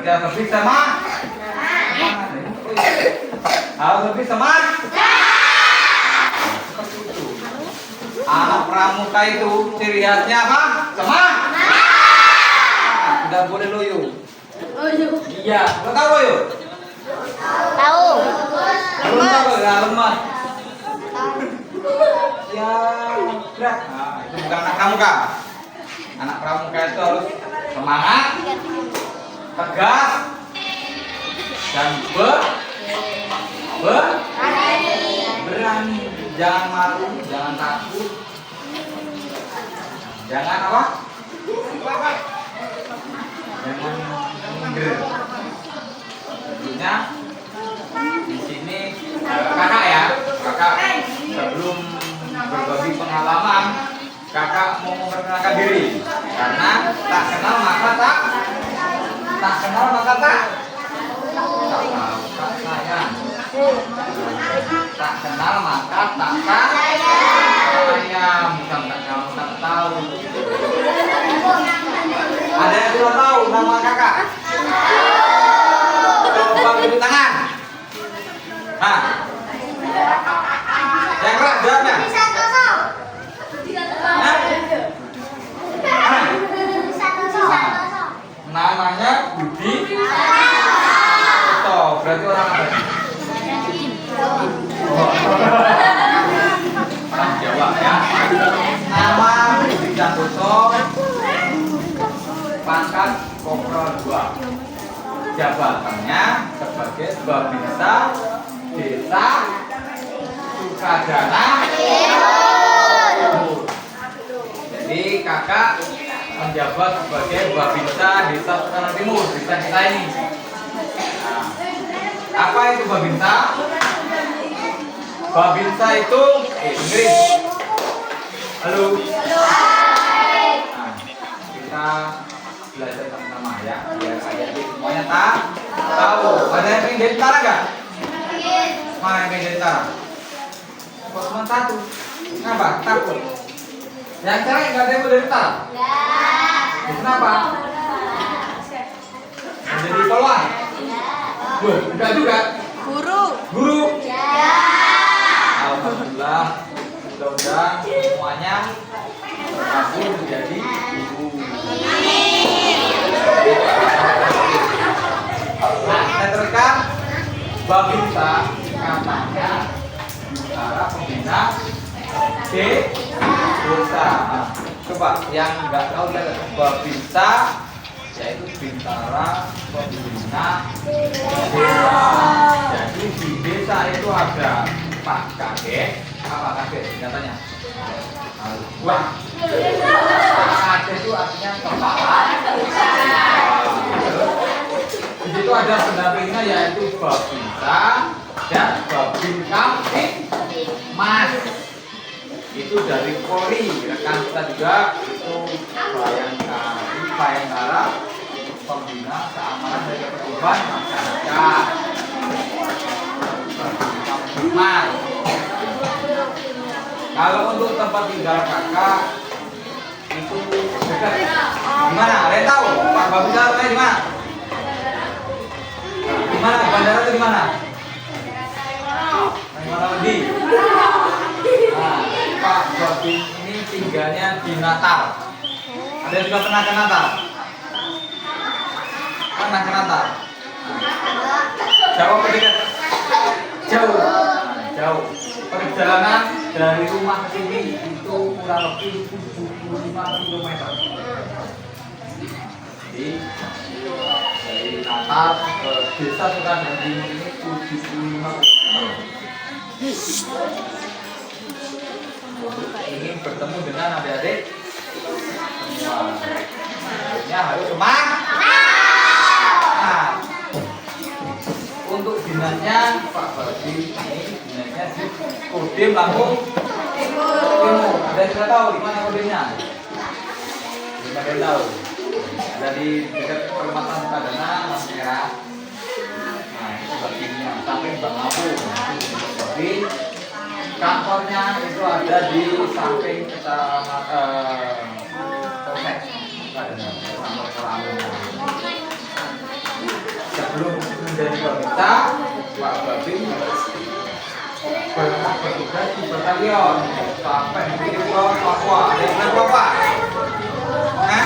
bekerja lebih semangat. Harus lebih semangat. Seperti itu. Anak pramuka itu ciri khasnya apa? Semangat. Tidak boleh loyo. Iya, lo tahu loyo? Tahu. Belum tahu ya, lemah. Ya, berat. Nah, itu bukan anak pramuka. Anak pramuka itu harus semangat, tegas, dan berani. Jangan malu, jangan takut, jangan apa? Jangan minder. Tentunya di sini kakak ya, kakak sebelum berbagi pengalaman, kakak mau memperkenalkan diri karena tak kenal maka tak kenal maka tak sayang. Tak kenal maka tak sayang, bukan tak kenal tak tahu. Ada yang sudah tahu nama kakak? Coba beri tangan. Hah? Yang keras jawabnya. Namanya Budi. Oh, berarti orang apa? Orang Jawa ya. Nama Budi Santoso, pangkat Kopral 2. Jabatannya sebagai Babinsa Desa Sukadana Timur. Jadi kakak menjabat sebagai Babinsa Desa Sukadana Timur, desa kita ini. Nah, apa itu Babinsa? Babinsa itu Inggris. Halo. Nah, kita belajar sama-sama ya, biar adik-adik semuanya tahu. Ada yang pengen jadi tentara nggak? Mana yang pengen jadi tentara? Kok cuma satu? Kenapa? Takut. Yang cewek nggak ada yang mau jadi tentara? Kenapa? Menjadi polwan? Enggak juga. Guru. Alhamdulillah, mudah-mudahan semuanya berhasil menjadi guru. Nah, kita teruskan. Babinsa katanya para pembina desa. Nah, coba yang nggak tahu ya, Babinsa yaitu bintara pembina desa. Jadi di desa itu ada Pak Kades. Apa Kades katanya? Wah, Kades itu artinya kepala. Di situ ada pendampingnya yaitu Babinsa dan Babinsa Mas. Itu dari Polri, rekan kita juga itu Bayangkara pembina keamanan dan ketertiban masyarakat. Mas. Kalau untuk tempat tinggal kakak itu dekat di mana? Ada yang tahu? Pak Babinsa rumahnya di mana? Di mana? Bandara itu di mana? Di mana lagi? Nah, Pak Babin ini tinggalnya di Natal. Ada yang sudah pernah ke Natal? Pernah ke Natal? Jauh apa dekat? Jauh. Jauh. Perjalanan dari rumah ke sini itu kurang lebih 75 km. Jadi dari Natal ke desa Sukadana Timur ini 75 km. Ingin bertemu dengan adik-adik semua. Akhirnya harus semangat. Nah, untuk dinasnya Pak Badi ini dinasnya di Kodim Lampung Timur. Ada yang sudah tahu di mana kodimnya? Belum ada yang tahu. Ada di dekat Perempatan Sukadana, Lampu Merah. Nah, itu bagiannya samping Bang Lampu. Jadi kantornya itu ada di samping Polsek Sukadana, kantor Lampung. menjadi pemirsa, Pak Babin bertugas di batalion sampai dikirim ke Papua. Ada yang ke Papua? Hah?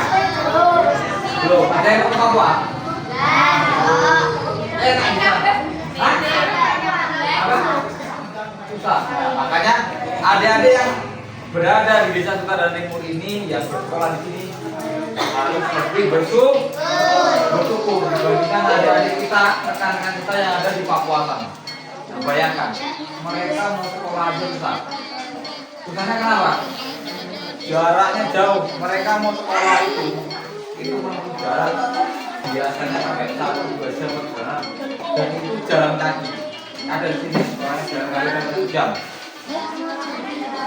Belum. Ada yang ke Papua? Hah? Apa? Susah. Nah, makanya adik-adik yang berada di Desa Sukadana Timur ini yang bersekolah di sini harus lebih bersyukur dibandingkan adik-adik kita, rekan-rekan kita yang ada di Papua sana. Nah, bayangkan, mereka mau sekolah aja susah. Susahnya kenapa? Jaraknya jauh. Mereka mau sekolah itu menempuh jarak biasanya sampai 1-2 jam perjalanan, dan itu jalan kaki. Ada di sini orang jalan kaki 1 jam.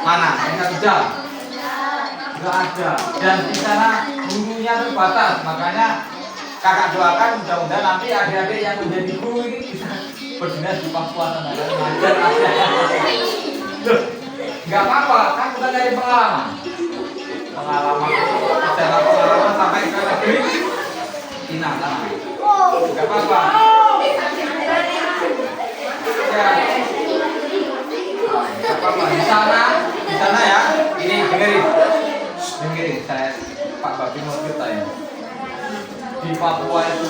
Mana? Yang 1 jam? Nggak ada. Dan di sana gurunya terbatas. Makanya kakak doakan mudah-mudahan nanti adik-adik yang menjadi guru ini bisa berdinas di Papua sana dan mengajar adik-adik. Loh, nggak apa-apa, kan kita cari pengalaman. Secara pengalaman sampai ke negeri Cina sana. Nggak apa-apa. Ya. Nggak apa-apa. Di sana ya. Ini dengerin saya Pak Babin mau cerita ya. Di Papua itu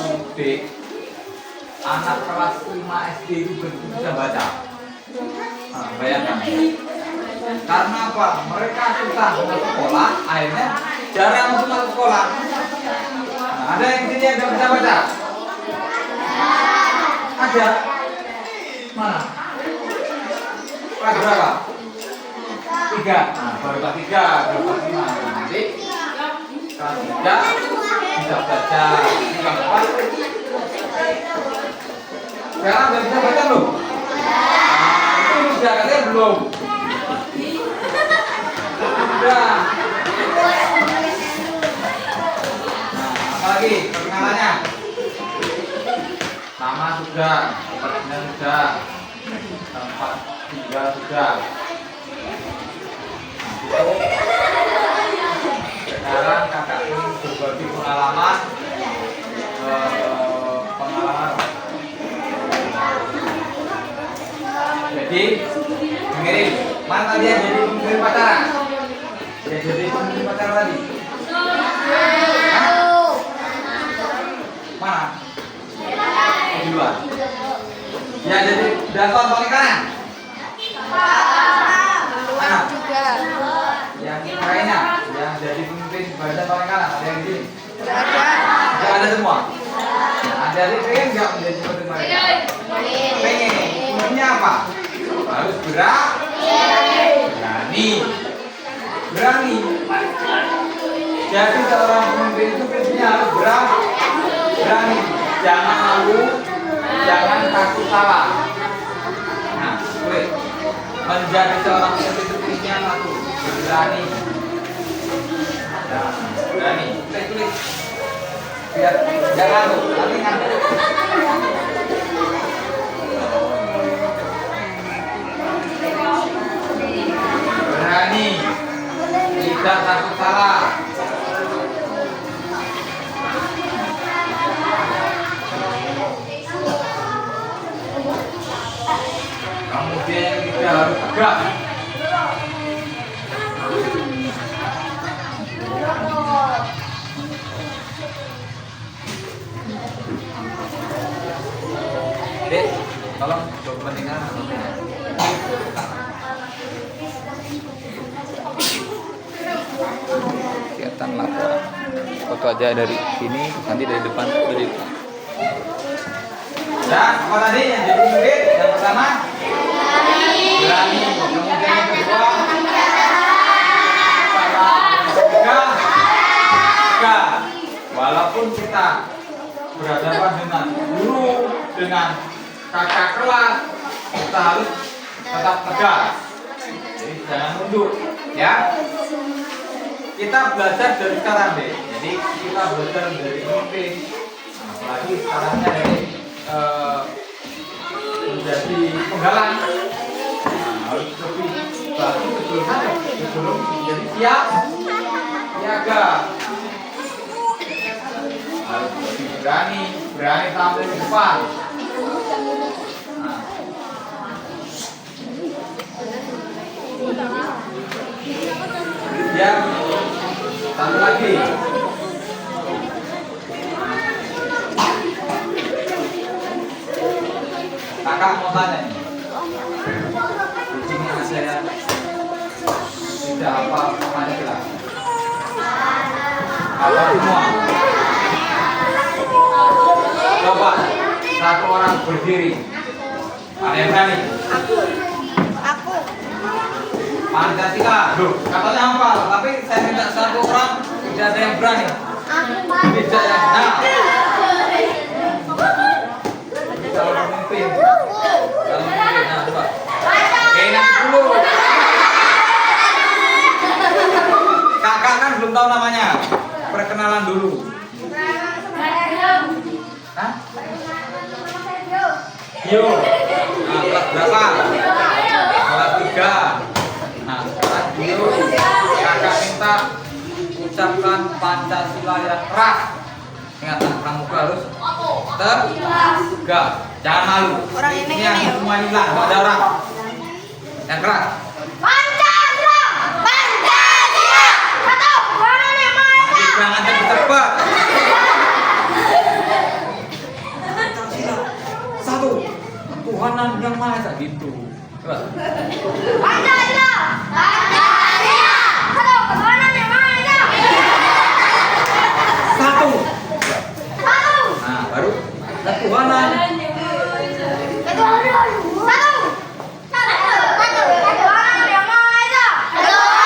anak kelas 5 SD itu bisa baca. Nah, bayangkan. Karena apa? Mereka susah masuk sekolah, akhirnya jarang masuk sekolah. Nah, ada yang sini yang tidak bisa baca? Ada? Mana? Kelas berapa? 3. Nah, baru kelas 3, baru kelas 5. Nanti kelas 3 bisa baca. Kelas 4 sekarang udah bisa baca belum? Nah, itu udah katanya belum. Udah. Nah, apalagi perkenalannya? Nama sudah, perkenalan sudah, tempat tinggal sudah. Sekarang kakak ini berbagi pengalaman. Jadi, dengerin, mana tadi yang jadi pemimpin pacaran? Yang jadi pemimpin pacaran tadi? Mana? Oh, di luar. Yang jadi danton paling kanan? Mana? Yang lainnya, yang jadi pemimpin badan paling kanan, ada yang di sini? Tidak ada semua. Ada yang pengen nggak menjadi pemimpin mereka? Pengen. Kuncinya apa? Harus berani. Jadi seorang pemimpin itu kuncinya harus berani. Jangan malu, jangan takut salah. Nah, boleh. Menjadi seorang pemimpin itu kuncinya satu, berani. Berani. Tulis. Biar jangan malu, nanti ngantuk. Berani, tidak takut salah. Kemudian kita harus tegak. Dek, tolong dokumentasikan. Kegiatan laporan foto aja dari sini, nanti dari depan dari dan apa tadi yang jadi murid yang pertama berani, kemudian yang kedua tegak. Walaupun kita berhadapan dengan guru, dengan kakak kelas, kita harus tetap tegak. Jadi jangan mundur, ya. Kita belajar dari sekarang deh. Jadi kita belajar dari pemimpin. Nah, apalagi sekarangnya dari menjadi penggalang. Nah, harus lebih bagus sebelum menjadi siaga. Harus lebih berani tampil di depan. Ya. Satu lagi. Kakak mau tanya nih. Kucingnya saya tidak apa namanya jelas. Apa semua? Coba satu orang berdiri. Ada yang berani? Aku. Pancasila. Loh, katanya apa? Tapi saya minta satu orang tidak ada yang berani. Tidak yang nah. Kalau memimpin. Nah, coba. Oke, nanti dulu. Kakak kan belum tahu namanya. Perkenalan dulu. Hah? Yo. Nah, kelas berapa? Kelas 3. Nah, sekarang Yo. Kakak minta ucapkan Pancasila yang keras. Ingat, pramuka harus tegak. Jangan malu. Orang ini yang ya. semua hilang, nggak ada orang. Yang keras. Pancasila. Satu. Jadi jangan cepet-cepet. Satu. Tuhanan yang Maha Esa gitu. Coba. Pancasila. Satu. Ketuhanan yang Maha Esa. Satu. Satu. Nah, baru ketuhanan. Ketuhanan. Satu. Ketuhanan yang Maha Esa. Dua.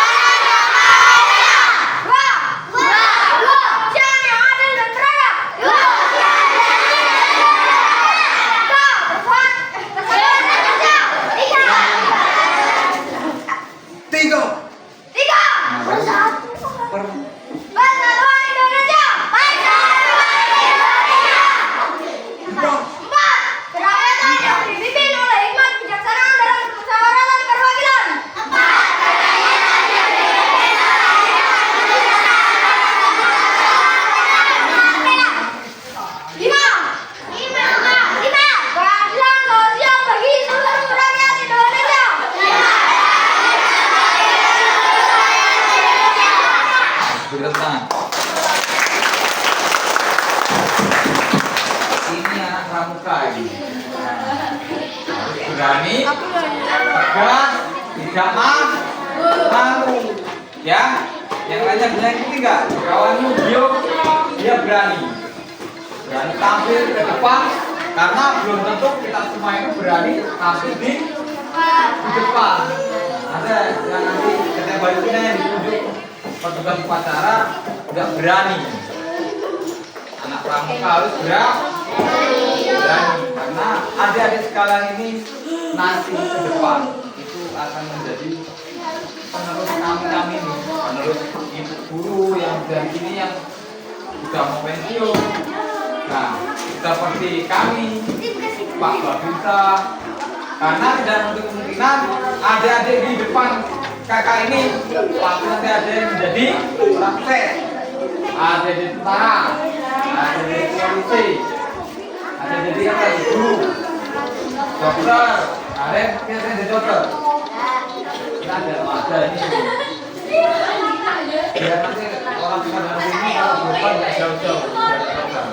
Siang yang adil dan beradab. Tiga. Tiga. Nah, baru per Persatuan Indonesia. empat. Empat. Kerakyatan yang dipimpin oleh hikmat kebijaksanaan dalam kemusyawaratan perwakilan. Lima. Keadilan sosial bagi seluruh rakyat Indonesia. Beri tepuk tangan. Ini anak pramuka ini. Harus berani, tegas, tidak malu. Ya, yang lainnya bisa ikuti nggak? Kawanmu dia berani tampil ke depan karena belum tentu kita semua itu berani tampil di depan. Ada yang nanti ketika baliknya yang ditunjuk petugas upacara nggak berani. Anak pramuka harus berani karena adik-adik sekalian ini nanti ke depan itu akan menjadi penerus kami ini, penerus ibu guru yang dari sini yang sudah mau pensiun. Nah, seperti kami, Pak Babinsa, karena tidak menutup kemungkinan adik-adik di depan kakak ini pasti nanti ada yang menjadi praktek, ada di tentara, ada di polisi, ada jadi apa guru, dokter, ada yang jadi dokter. Kita ada ini. Biar nanti orang tua dari sini kalau berdepan nggak jauh-jauh dari dokter.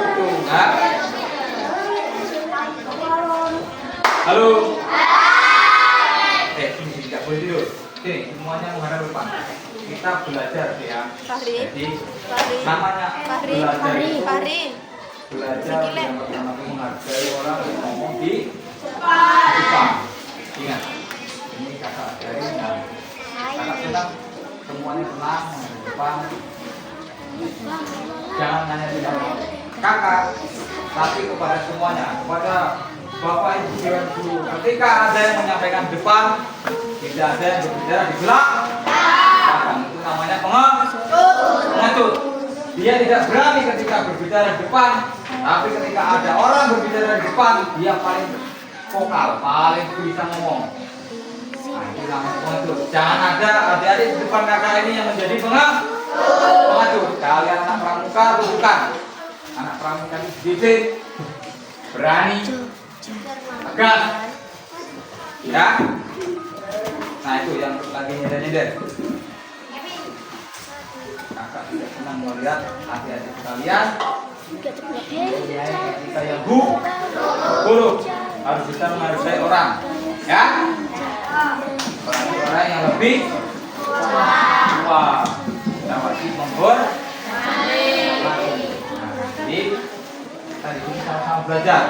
Itu enggak. Halo. Sini nggak boleh tidur. Sini semuanya menghadap depan. Kita belajar ya. Jadi namanya belajar itu belajar yang pertama menghargai orang yang ngomong di depan. Ingat, ini kakak dari kakak tenang, semuanya tenang di depan. Jangan hanya tidak kakak, tapi kepada semuanya, kepada bapak ibu dewan guru. Ketika ada yang menyampaikan depan, tidak ada yang berbicara di belakang. Itu namanya pengecut. Dia tidak berani ketika berbicara di depan, tapi ketika ada orang berbicara di depan, dia paling vokal, paling bisa ngomong. Nah, itu namanya pengecut. Jangan ada adik-adik di depan kakak ini yang menjadi pengecut. Kalian anak pramuka atau bukan? Anak pramuka ini dididik, berani, tegas, ya. Nah, Nah itu yang lagi nyender-nyender. Kakak tidak senang melihat adik-adik kalian ketika yang buruk harus bisa menghargai orang, ya. Orang yang lebih tua yang wajib menghormati. Jadi tadi kita sama-sama belajar.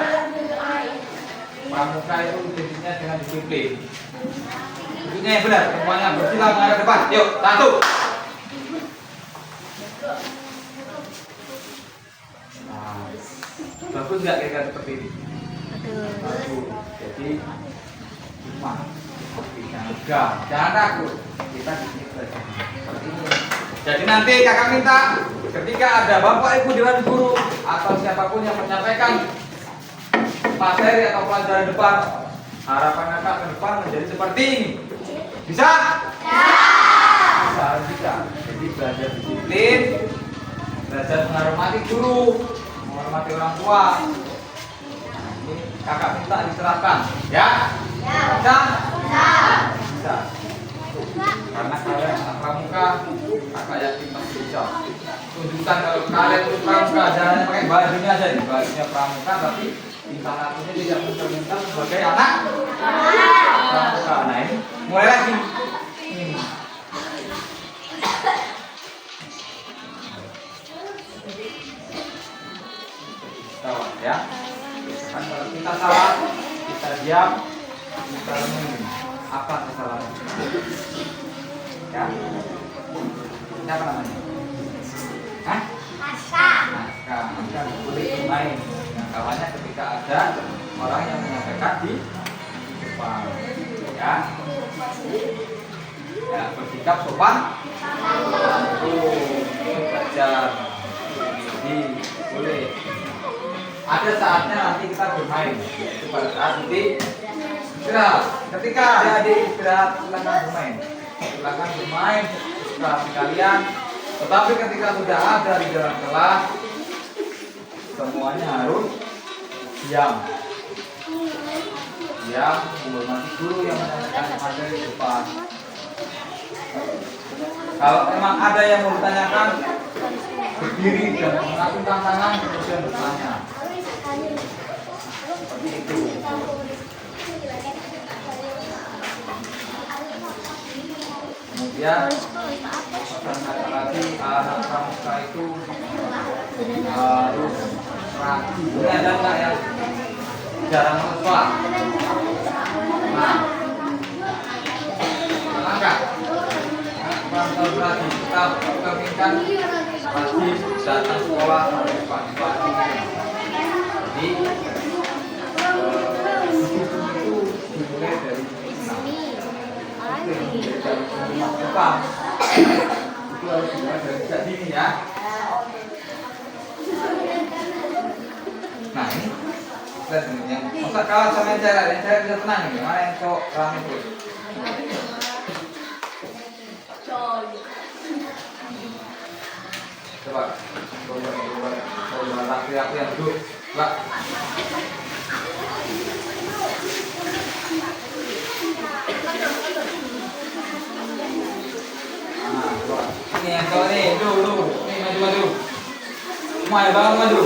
Pramuka itu identiknya dengan disiplin. Duduknya yang benar, semuanya bersila menghadap depan. Yuk, 1. Nah, bagus nggak kira-kira seperti ini? Bagus. Jadi cuma jangan takut. Kita di sini belajar seperti ini. Jadi nanti kakak minta ketika ada bapak ibu dewan guru atau siapapun yang menyampaikan materi atau pelajaran depan, harapan kakak ke depan menjadi seperti ini. Bisa? Bisa. Jadi belajar disiplin, belajar menghormati guru, menghormati orang tua. Nah, ini kakak minta diterapkan, ya? Bisa? Bisa. Karena kalian anak pramuka, kakak yakin pasti bisa. Tunjukkan kalau kalian itu pramuka, jangan pakai bajunya aja, bajunya pramuka, tapi bintang satunya tidak mencerminkan sebagai anak pramuka. Nah ini mulai lagi. Ini. Tahu ya? Kan kalau kita salah, kita diam, kita renungi apa kesalahan kita. Ya? Ini apa namanya? Hah? Naskah boleh bermain dengan kawannya ketika ada orang yang menyampaikan di depan. Ya? Ya, bersikap sopan. Belajar. Jadi boleh. Ada saatnya nanti kita bermain. Itu pada saat nanti istirahat. Ketika adik-adik istirahat, silakan bermain. Silakan bermain setelah kalian. Tetapi ketika sudah ada di dalam kelas, semuanya harus diam. Diam, menghormati guru yang menyampaikan materi di depan. Kalau memang ada yang mau ditanyakan, berdiri dan mengangkat tangan kemudian bertanya. Seperti itu. Kemudian lagi anak pramuka itu harus rajin. Ini ada enggak ya? Jarang sekolah. Nah, angkat. Pramuka lagi kita keinginkan rajin datang sekolah pagi-pagi. Jadi itu dimulai dari depan. Itu harus dimulai dari sejak dini ya. Nah ini kita yang masa kalah sama yang cewek bisa tenang ini. Mana yang cowok rame itu? Coba laki-laki yang duduk lah. Nah, coba. Ini yang cowok nih, dulu. Ini maju. Semua ya bang, maju.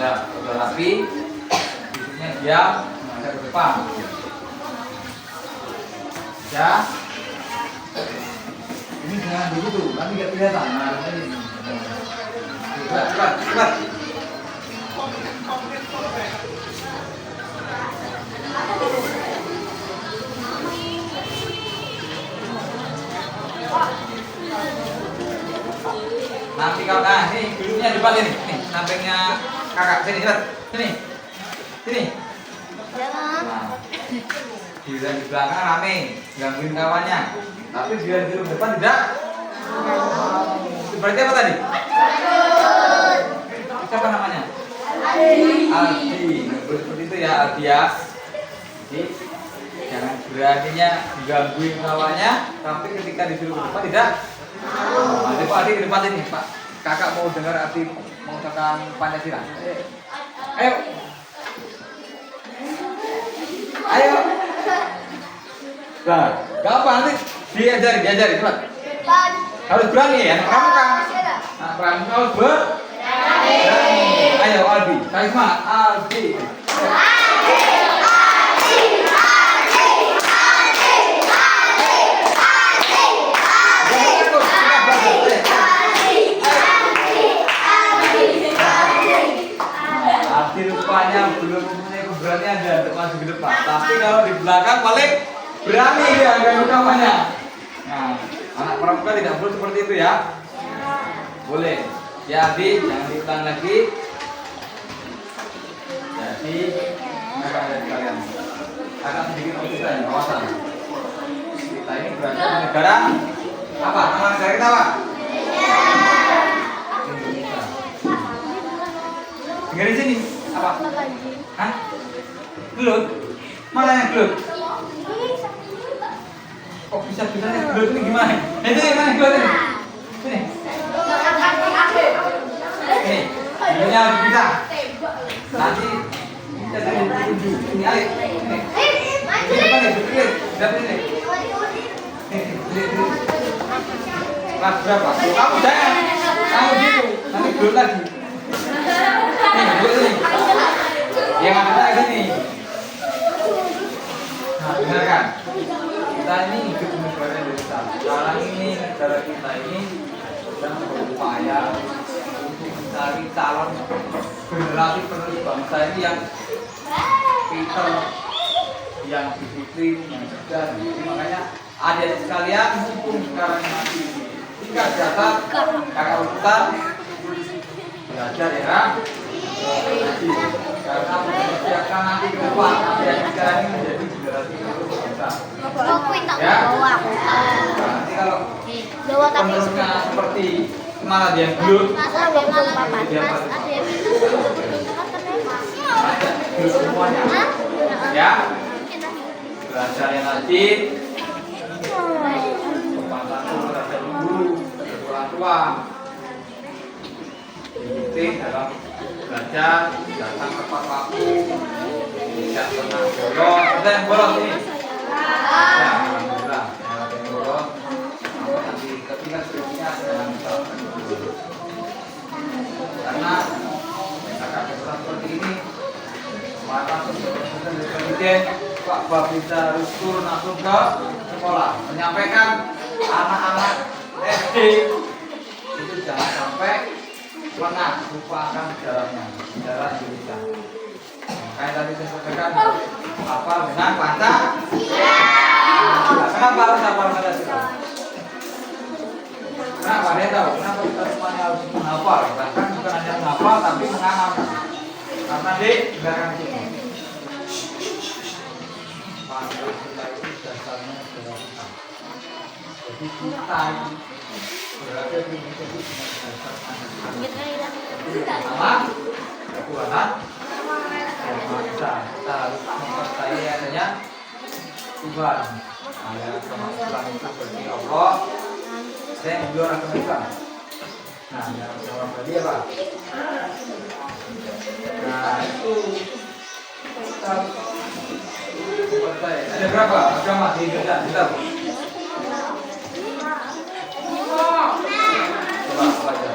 Nah, udah rapi, duduknya diam, menghadap ke depan. Ya, ini jangan begitu, nanti nggak kelihatan. Nah, ini cepat. Nanti kalau nih duduknya di depan ini, nih sampingnya kakak sini, sini. Nah, di belakang rame, gangguin kawannya. Tapi di depan tidak. Itu berarti apa tadi? Siapa namanya? Aldi. Seperti itu ya Aldi ya. Jadi jangan beraninya digangguin kawannya, tapi ketika disuruh ke depan tidak. Nanti Pak Adi ke depan ini, Pak. Kakak mau dengar arti mengucapkan Pancasila. Ayo. Ayo. Nah, gak apa nanti diajari cepat. Harus berani ya, kamu kan. Nah, kamu harus berani. Ayo Albi, kasih semangat Albi. Albi rupanya belum mempunyai keberanian dan untuk maju ke depan. Tapi kalau di belakang paling berani dia ganggu kawannya. Nah, anak perempuan tidak boleh seperti itu ya. Boleh. Ya Abi, jangan diulang lagi. Jadi, mereka ada di kalian. Akan sedikit kita yang kawasan. Kita ini berada di negara apa? Nama negara kita apa? Indonesia. Dengar di sini apa? Hah? Gelut? Mana yang gelut? Kok bisa gelut ini gimana? Itu gimana gelut ini? Sini. Ini, videonya harus bisa. Nanti kita tunjuk. Ini Alif. Ini. Ini depan nih, berkeliling. Dapat ini. Ini. Kelas berapa? Kamu jangan. Kamu gitu. Nanti gelut lagi. Nih, gelut ini. Yang ada lagi nih. Nah, dengarkan. Kita ini hidup di negara Indonesia. Sekarang ini negara kita ini sedang berupaya untuk mencari calon generasi penerus bangsa ini yang pintar, yang disiplin, yang cerdas. Jadi makanya adik sekalian mumpung sekarang masih tingkat dasar, kakak ustaz belajar ya. Karena mempersiapkan nanti ke depan adik sekarang ini menjadi generasi penerus bangsa. Ya. Nanti kalau penerusnya seperti malah dia gelut, dia gelut semuanya. Ya, belajar yang rajin, kepatuhan terhadap guru, terhadap orang tua, disiplin dalam belajar, datang tepat waktu, tidak pernah bolos. Ada yang bolos ini? Ya, alhamdulillah. Ada yang bolos. Nanti ketika skripsinya sedang dilakukan karena kakak kebetulan seperti ini maka presiden Pak Babinsa harus turun langsung ke sekolah menyampaikan anak-anak SD itu jangan sampai lengah lupakan sejarahnya, sejarah Indonesia. Kayak tadi saya sampaikan hafal dengan Pancasila. Kenapa harus hafal Pancasila? Kenapa? Dia tahu kenapa kita semuanya harus menghafal. Bahkan bukan hanya menghafal tapi mengamalkan. Karena di belakang sini Pancasila itu dasarnya adalah kita. Jadi kita berada di Indonesia itu dengan dasar Pancasila. Pertama, kekuatan yang bangsa. Kita harus mempercayai adanya Tuhan. Ada kemampuan itu bagi Allah. Saya yang beliau agama Islam. Nah, yang orang berarti apa? Nah, itu kita percaya. Ada berapa agama di Indonesia? Kita coba baca.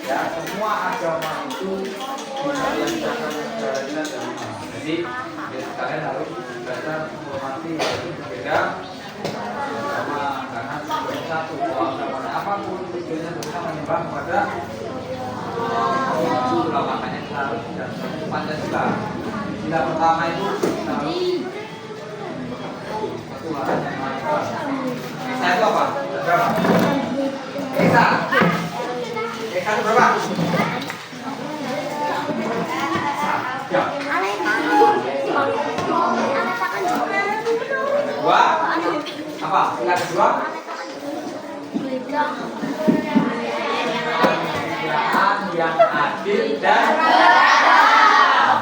Ya, semua agama itu direalisasikan secara jadi kalian harus belajar menghormati itu berbeda sama karena satu agama apapun tujuannya bersama menyembah kepada Itulah makanya kita harus belajar Pancasila. Sila pertama itu kita harus Tuhan yang Maha Esa. Esa itu apa? Berapa? Esa. Esa itu berapa? Ya. Kedua. Apa? Sila kedua. Pemerintahan yang adil dan beradab.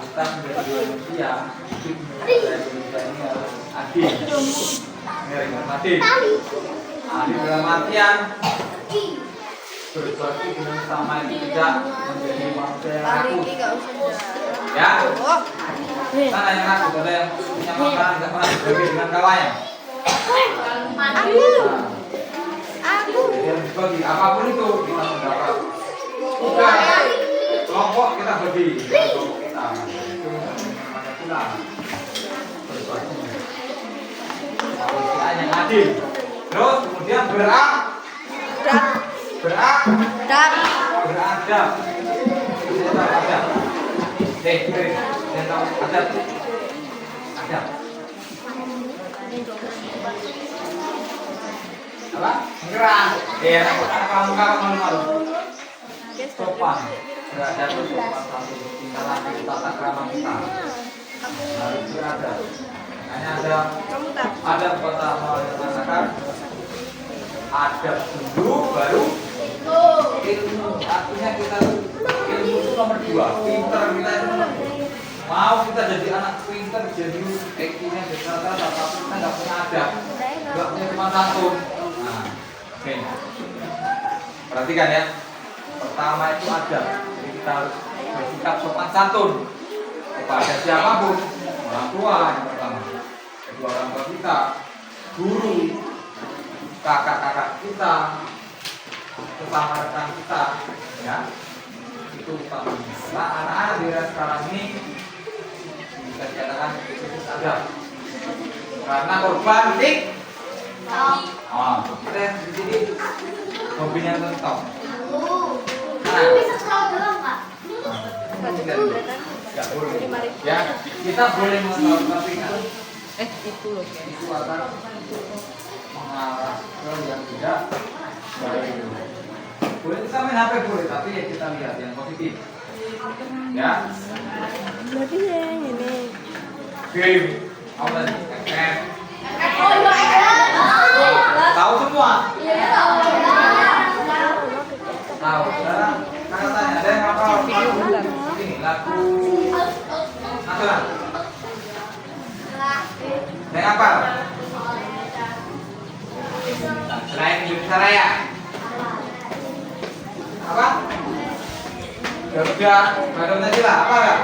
Kita menjadi manusia, hidup menjadi manusia ini harus adil. Adil. Adil dalam artian berbagi dengan sama itu tidak menjadi manusia yang rapuh. Ya. Sana yang rapuh, ada yang punya makanan tidak pernah berbagi dengan kawannya. Jadi harus bagi apapun itu kita mendapat. Bukan kelompok kita bagi kelompok kita. Itu Pancasila. Berbagi. Kemanusiaan yang adil. Terus kemudian beradab. Beradab. Saya tahu adab. Adab. Apa? Gerah. Ya, kamu malu-malu. Sopan. Beradab itu sopan satu. Tinggal laku tata krama kita. Harus beradab. Makanya ada pertama yang mengatakan adab dulu baru ilmu. Artinya kita ilmu itu nomor 2. Pinter kita itu nomor 2. Mau kita jadi anak pinter, jadi IQ-nya jadi rata-rata, tapi kita nggak punya adab, nggak punya sopan santun. Nah, oke. Perhatikan ya. Pertama itu adab. Jadi kita harus bersikap sopan santun kepada siapapun. Orang tua yang pertama. Kedua orang tua kita, guru, kakak-kakak kita, sesama rekan kita, ya. Itu utama. Nah, anak-anak di era sekarang ini bisa dikatakan krisis adab. Karena korban ada yang di sini hobinya nonton. Nggak boleh. Ya, kita boleh menonton tapi kan Itu loh ya. itu akan mengarah ke yang tidak baik. Boleh kita main HP boleh, tapi ya kita lihat yang positif. Ya. Berarti yang ini. Game apa tadi? Tahu semua? Tahu. Sekarang kakak tanya, ada yang apa? Ini lagu nasional. Ada yang apa? Selain Indonesia Raya. Apa? Garuda Pancasila apa enggak?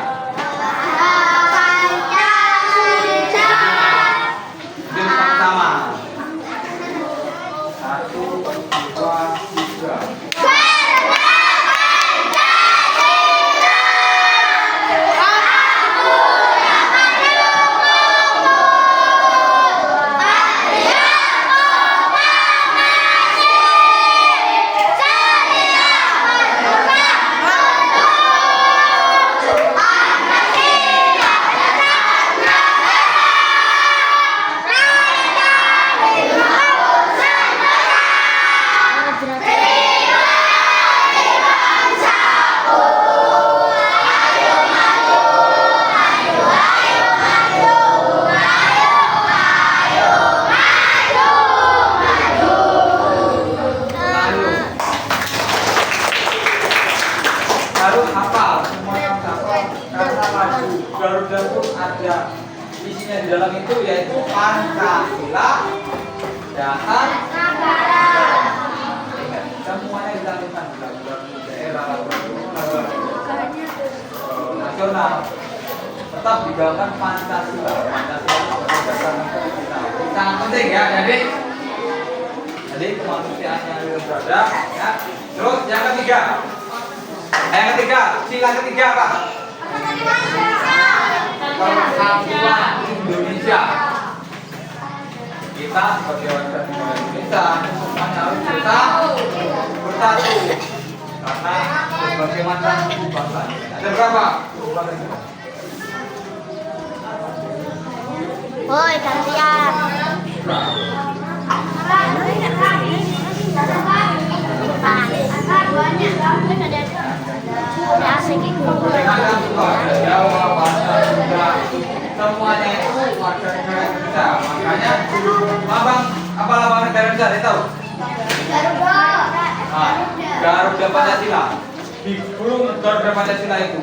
Mungkin sama-sama. 1, 2, 3. Harus hafal, semuanya harus hafal karena lagu Garuda itu ada isinya di dalam itu yaitu Pancasila dasar negara. Ingat, semuanya dilakukan lagu-lagu daerah, lagu-lagu nasional tetap digaungkan Pancasila. Pancasila sebagai dasar negara kita. Sangat penting ya, jadi kemanusiaan yang beradab ya. Terus yang ketiga. Sila ketiga apa? Persatuan Indonesia. Kita sebagai warga negara Indonesia semuanya harus bersatu. Karena bagaimana bangsa. Ada berapa? Woi, gantian. Semuanya itu warga negara Indonesia. Makanya, abang apa lambang negara Indonesia? Tahu? Nah, Garuda Pancasila. Di burung Garuda Pancasila itu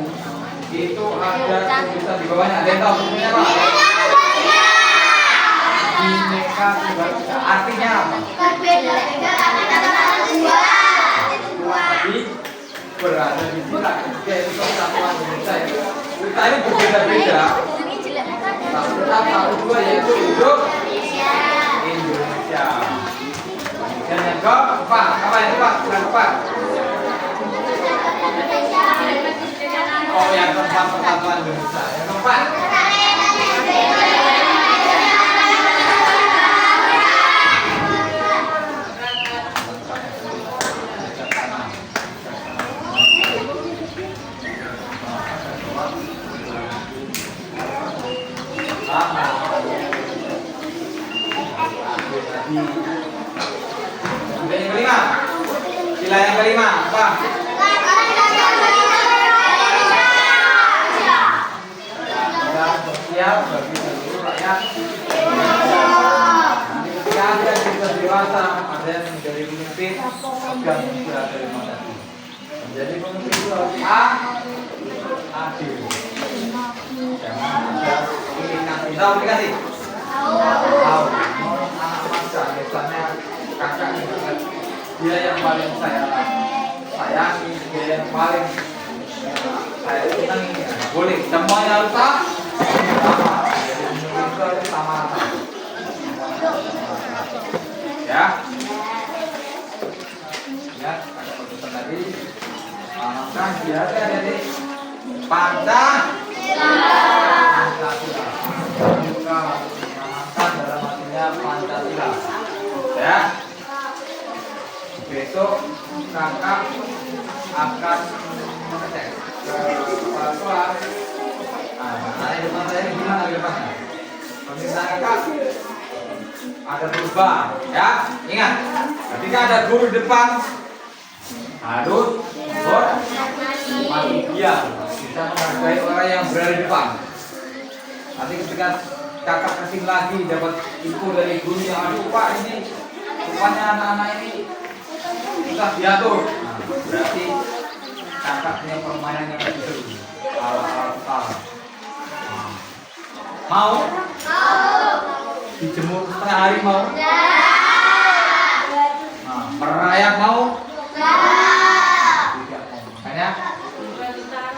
ada tulisan di bawahnya. Ada yang tahu tulisannya apa? Bineka Tunggal Ika. Artinya apa? Tapi berada di sila yaitu persatuan Indonesia. Kita ini berbeda-beda. Satu tetap, satu dua yaitu hidup Indonesia. Dan yang keempat, apa yang keempat? Yang keempat. Oh, yang keempat persatuan Indonesia. Yang keempat. Yang kelima, sila yang kelima, apa? Sosial bagi seluruh rakyat. Ketika ada yang sudah dewasa, ada yang menjadi pemimpin, pegang istilah dari Mandati. Menjadi pemimpin itu harus adil. Jangan ada pilih tahu dikasih. Tahu. Anak bangsa, misalnya kakak ini banget. Dia yang paling saya sayangi, dia yang paling saya senangi. Boleh, semuanya harus sama. Jadi itu harus sama. Ya. Ya, pesan tadi. Amankan dia ada di Pancasila. Amankan dalam artinya Pancasila. Ya. Besok kakak akan mengecek ke kepala sekolah. Nah, di depan saya gimana di depannya? Permintaan kakak ada perubahan, ya. Ingat, ketika ada guru di depan harus berhati bisa menghargai orang yang berada di depan. Nanti ketika kakak kasih lagi dapat info dari gurunya, aduh pak ini rupanya anak-anak ini susah diatur. Nah, berarti kakak punya permainan yang lebih seru. Ala-ala utara. Mau? Dijemur setengah hari mau? Nah, merayap mau? Tidak mau. Makanya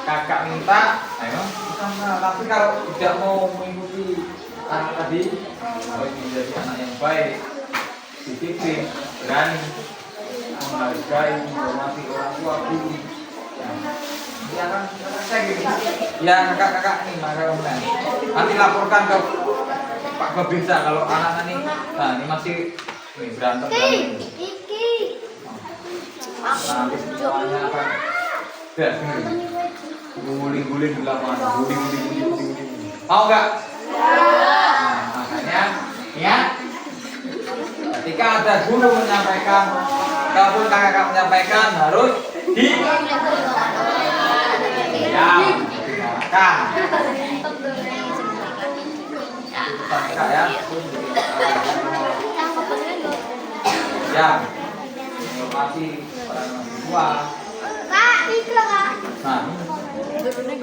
kakak minta, ayo kita. Tapi kalau tidak mau mengikuti anak tadi, harus menjadi anak yang baik, disiplin, berani, menghargai, menghormati orang tua, guru. Ya kan, saya gini. Ya kakak-kakak nih, maka nanti laporkan ke Pak Babinsa kalau anak ini, nah ini masih nih berantem. Nah, nanti semuanya akan guling-guling di lapangan, guling. Mau nggak? Nah, makanya, ya. Ketika ada guru menyampaikan, ataupun kakak menyampaikan harus didengarkan. Kakak ya. Ya. Hormati para mahasiswa. Nah,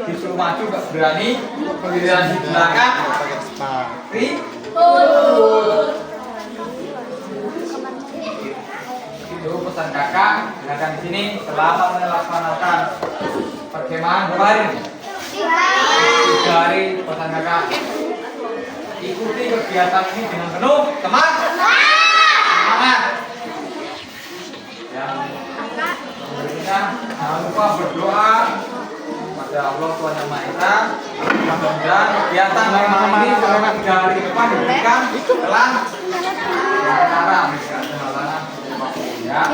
disuruh maju gak berani, kemudian di belakang, itu pesan kakak. Dengarkan di sini selama melaksanakan perkemahan berapa hari? 3 hari pesan kakak. Ikuti kegiatan ini dengan penuh semangat. Ya. Jangan lupa berdoa pada Allah Tuhan Yang Maha Esa. Mudah-mudahan kegiatan ini selama 3 hari depan diberikan kelancaran, ya.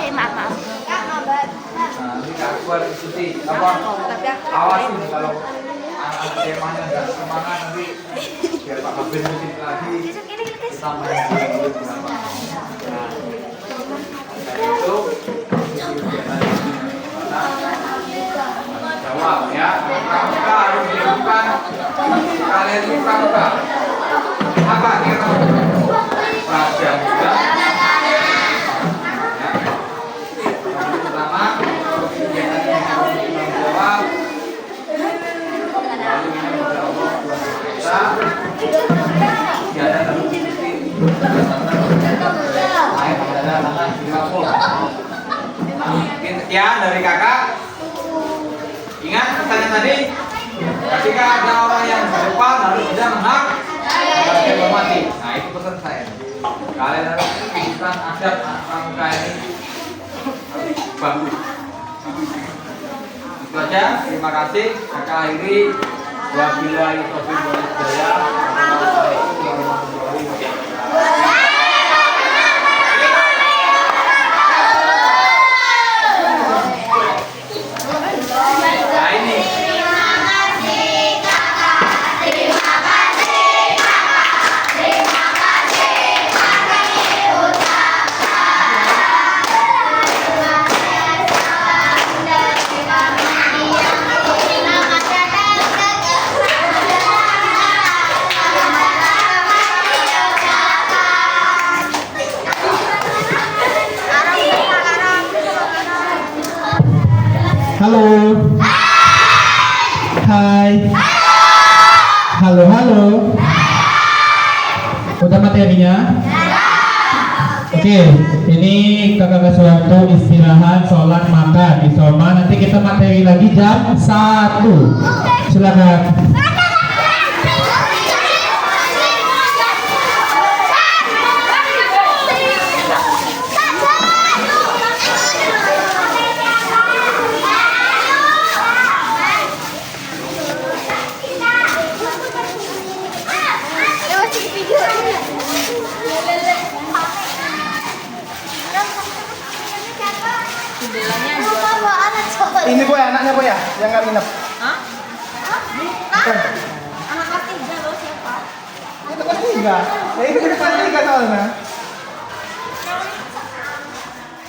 Nanti Akbar ikuti apa? Awasin kalau anak temanya nggak semangat nanti biar Pak Kabir musik lagi kita main dulu bersama. Nah, itu jawab ya. Pramuka harus dilakukan. Kalian ini pramuka. Apa kira? Pramuka. Pertama, kegiatan yang harus dijawab. Lalu ini berdoa kita. Kegiatan harus diikuti. Ayo ada tangan dirapul. Mungkin sekian dari kakak. Ingat pesannya tadi. Ketika ada orang yang di depan harus bisa menghak, harus dihormati. Nah itu pesan saya. Kalian harus tunjukkan adab pramuka ini bagus. Itu aja. Terima kasih. Kakak akhiri. Wabillahi taufiq wal hidayah. Wassalamualaikum warahmatullahi wabarakatuh. Halo. Hai. Halo, halo. Udah materinya? Oke, ini kakak Suwanto istirahat, sholat, makan, isoma. Nanti kita materi lagi jam 1. Silakan. Ini boy, anaknya boy ya, yang nggak minum. Hah? Bukan. Anak kelas 3 lo siapa? Itu kan tiga. Ya itu kan tiga soalnya.